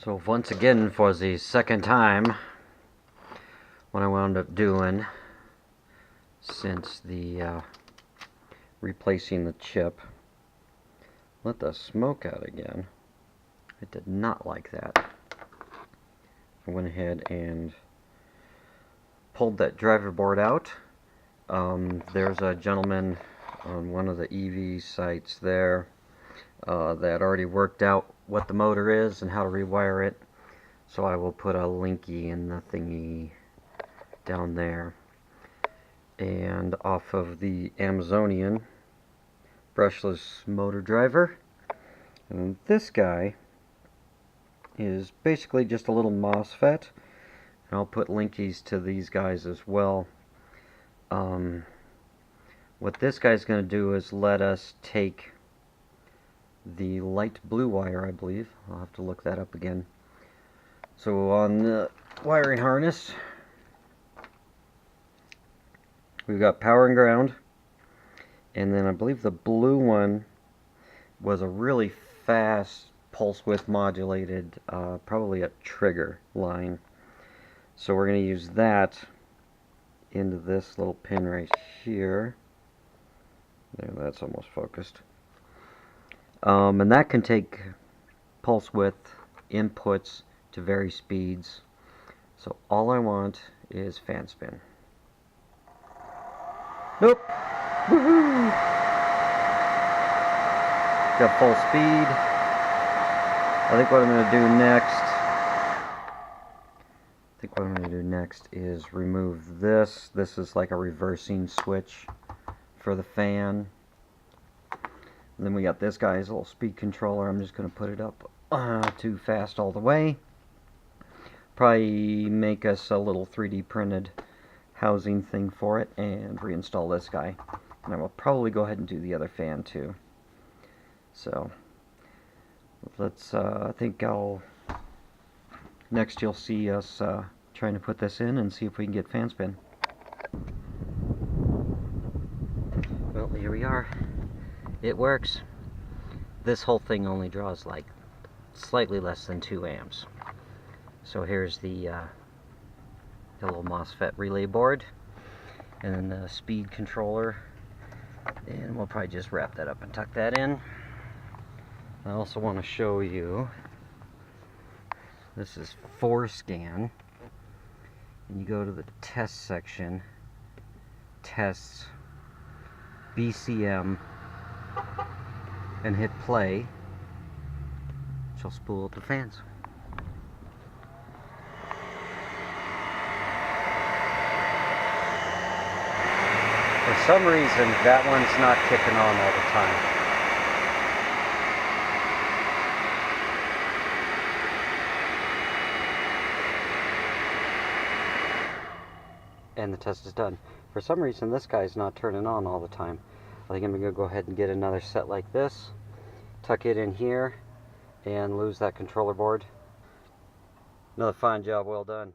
So once again, for the second time, what I wound up doing since the replacing the chip, let the smoke out again. It did not like that. I went ahead and pulled that driver board out. There's a gentleman on one of the EV sites there that already worked out what the motor is and how to rewire it. So I will put a linky in the thingy down there. And off of the Amazonian brushless motor driver. And this guy is basically just a little MOSFET. And I'll put linkies to these guys as well. What this guy's going to do is let us take the light blue wire, I believe. I'll have to look that up again. So on the wiring harness, we've got power and ground. And then I believe the blue one was a really fast pulse width modulated, probably a trigger line. So we're going to use that into this little pin right here. There, that's almost focused. And that can take pulse width inputs to vary speeds. So all I want is fan spin. Nope! Woohoo! Got full speed. I think what I'm going to do next is remove this. This is like a reversing switch for the fan. And then we got this guy's little speed controller. I'm just going to put it up to fast all the way. Probably make us a little 3D printed housing thing for it and reinstall this guy. And I will probably go ahead and do the other fan too. So let's, I think next you'll see us trying to put this in and see if we can get fan spin. Well, here we are. It works. This whole thing only draws like slightly less than 2 amps. So here's the little MOSFET relay board and then the speed controller, and we'll probably just wrap that up and tuck that in. I also want to show you, this is FORscan, and you go to the test section, tests BCM, and hit play, which will spool up the fans. For some reason, that one's not kicking on all the time. And the test is done. For some reason, this guy's not turning on all the time. I think I'm going to go ahead and get another set like this, tuck it in here, and lose that controller board. Another fine job, well done.